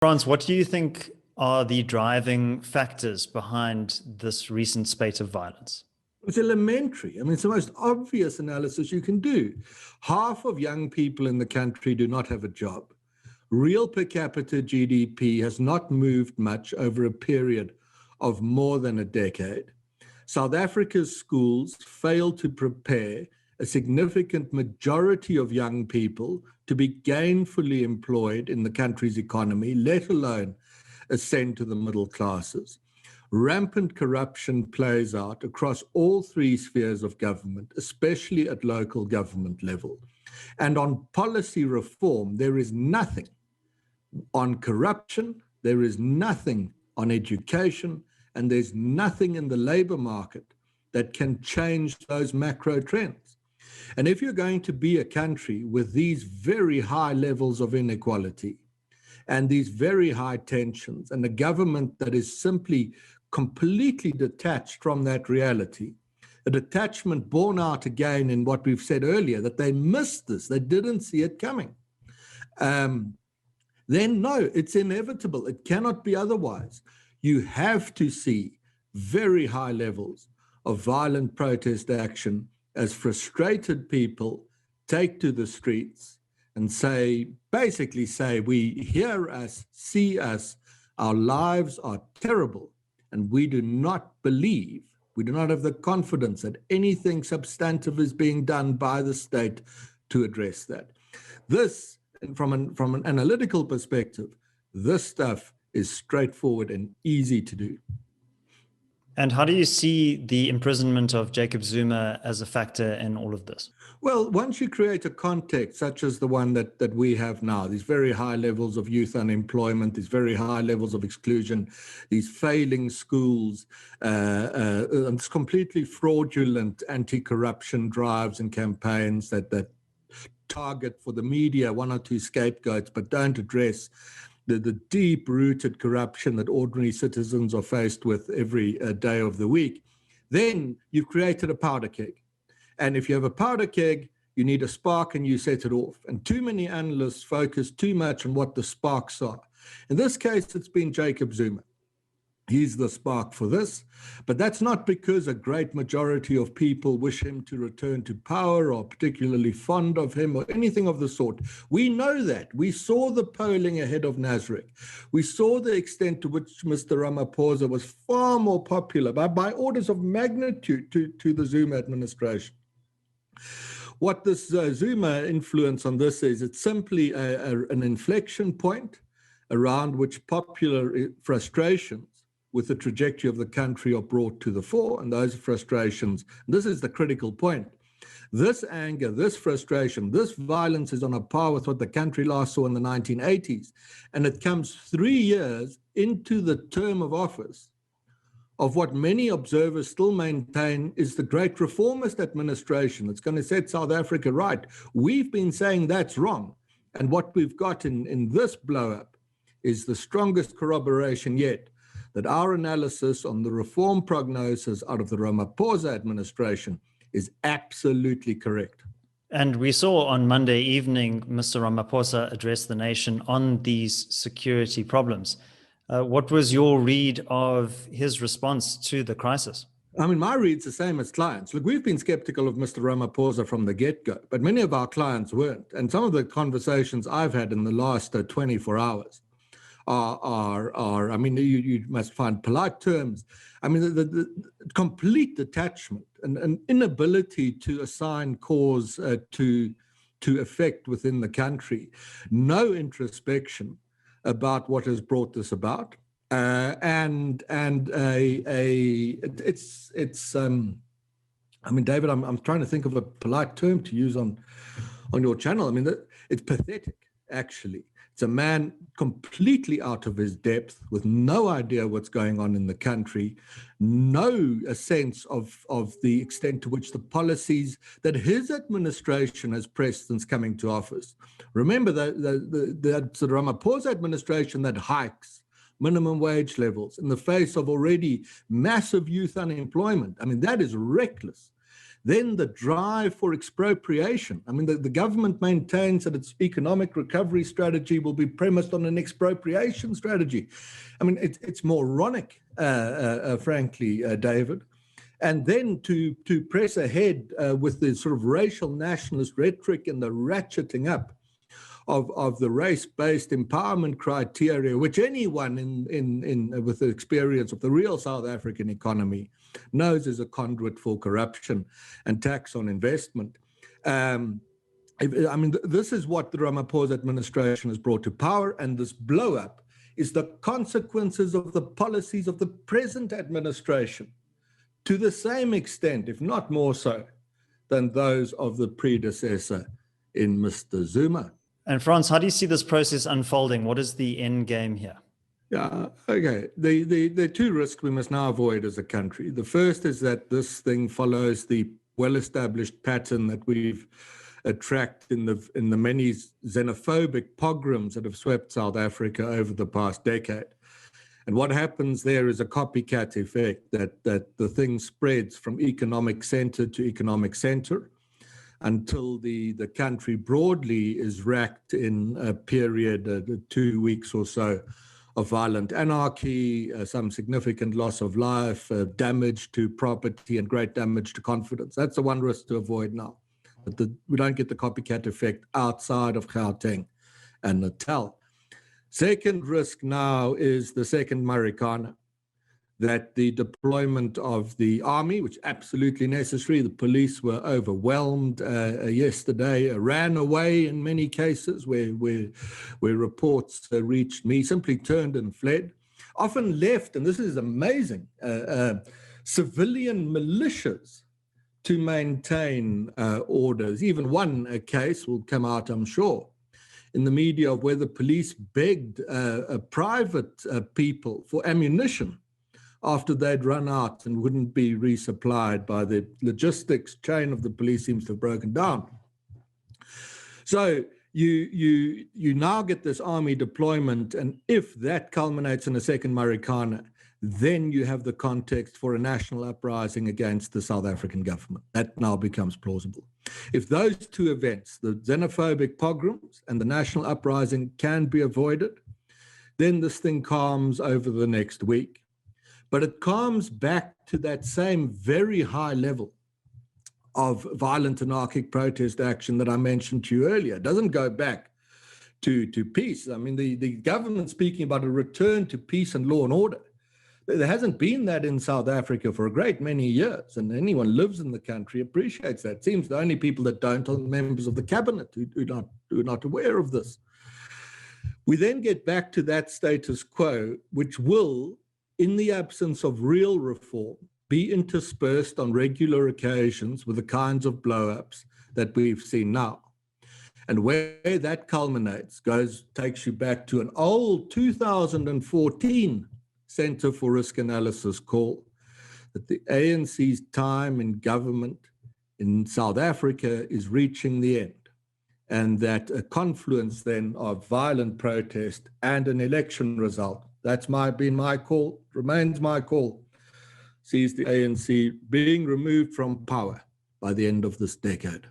Frans, what do you think are the driving factors behind this recent spate of violence? It's elementary. I mean, it's the most obvious analysis you can do. Half of young people in the country do not have a job. Real per capita GDP has not moved much over a period of more than a decade. South Africa's schools fail to prepare a significant majority of young people to be gainfully employed in the country's economy, let alone ascend to the middle classes. Rampant corruption plays out across all three spheres of government, especially at local government level. And on policy reform, there is nothing on corruption, there is nothing on education, and there's nothing in the labor market that can change those macro trends. And if you're going to be a country with these very high levels of inequality and these very high tensions, and a government that is simply completely detached from that reality, a detachment borne out again in what we've said earlier, that they missed this, they didn't see it coming, then no, it's inevitable. It cannot be otherwise. You have to see very high levels of violent protest action as frustrated people take to the streets and basically say, we hear us, see us, our lives are terrible, and we do not believe, we do not have the confidence that anything substantive is being done by the state to address that. This, from an analytical perspective, this stuff is straightforward and easy to do. And how do you see the imprisonment of Jacob Zuma as a factor in all of this? Well, once you create a context such as the one that we have now, these very high levels of youth unemployment, these very high levels of exclusion, these failing schools, and completely fraudulent anti-corruption drives and campaigns that target for the media one or two scapegoats, but don't address the deep-rooted corruption that ordinary citizens are faced with every day of the week, then you've created a powder keg. And if you have a powder keg, you need a spark and you set it off. And too many analysts focus too much on what the sparks are. In this case, it's been Jacob Zuma. He's the spark for this, but that's not because a great majority of people wish him to return to power or particularly fond of him or anything of the sort. We know that. We saw the polling ahead of Nasrec. We saw the extent to which Mr. Ramaphosas was far more popular by orders of magnitude to the Zuma administration. What this Zuma influence on this is, it's simply an inflection point around which popular frustrations with the trajectory of the country are brought to the fore, and those frustrations, this is the critical point. This anger, this frustration, this violence is on a par with what the country last saw in the 1980s, and it comes 3 years into the term of office of what many observers still maintain is the great reformist administration that's going to set South Africa right. We've been saying that's wrong, and what we've got in this blow-up is the strongest corroboration yet that our analysis on the reform prognosis out of the Ramaphosas administration is absolutely correct. And we saw on Monday evening, Mr. Ramaphosas address the nation on these security problems. What was your read of his response to the crisis? I mean, my read's the same as clients. Look, we've been skeptical of Mr. Ramaphosas from the get-go, but many of our clients weren't. And some of the conversations I've had in the last 24 hours are I mean, you must find polite terms. I mean, the complete detachment and an inability to assign cause to effect within the country, no introspection about what has brought this about, it's I mean, David, I'm trying to think of a polite term to use on your channel. I mean, it's pathetic, actually. It's a man completely out of his depth, with no idea what's going on in the country, no sense of the extent to which the policies that his administration has pressed since coming to office. Remember that the Ramaphosas administration that hikes minimum wage levels in the face of already massive youth unemployment. I mean, that is reckless. Then the drive for expropriation. I mean, the government maintains that its economic recovery strategy will be premised on an expropriation strategy. I mean, it's moronic, frankly, David. And then to press ahead with the sort of racial nationalist rhetoric and the ratcheting up of the race-based empowerment criteria, which anyone with the experience of the real South African economy knows is a conduit for corruption and tax on investment. I mean, this is what the Ramaphosa administration has brought to power, and this blow-up is the consequences of the policies of the present administration, to the same extent, if not more so, than those of the predecessor in Mr. Zuma. And Frans, how do you see this process unfolding? What is the end game here? Yeah, okay. The two risks we must now avoid as a country. The first is that this thing follows the well-established pattern that we've tracked in the many xenophobic pogroms that have swept South Africa over the past decade. And what happens there is a copycat effect, that the thing spreads from economic center to economic center until the country broadly is racked in a period, 2 weeks or so, of violent anarchy, some significant loss of life, damage to property, and great damage to confidence. That's the one risk to avoid now. But we don't get the copycat effect outside of Gauteng and Natal. Second risk now is the second Marikana, that the deployment of the army, which is absolutely necessary. The police were overwhelmed yesterday, ran away in many cases where reports reached me, simply turned and fled, often left, and this is amazing, civilian militias to maintain orders. Even one case will come out, I'm sure, in the media, of where the police begged private people for ammunition after they'd run out and wouldn't be resupplied. By the logistics chain of the police seems to have broken down. So you now get this army deployment, and if that culminates in a second Marikana, then you have the context for a national uprising against the South African government. That now becomes plausible. If those two events, the xenophobic pogroms and the national uprising, can be avoided, then this thing calms over the next week. But it calms back to that same very high level of violent anarchic protest action that I mentioned to you earlier. It doesn't go back to peace. I mean, the government speaking about a return to peace and law and order. There hasn't been that in South Africa for a great many years, and anyone who lives in the country appreciates that. It seems the only people that don't are members of the cabinet who are not aware of this. We then get back to that status quo, which will, in the absence of real reform, be interspersed on regular occasions with the kinds of blow-ups that we've seen now. And where that culminates takes you back to an old 2014 Center for Risk Analysis call that the ANC's time in government in South Africa is reaching the end, and that a confluence then of violent protest and an election result, that's been my call, remains my call, sees the ANC being removed from power by the end of this decade.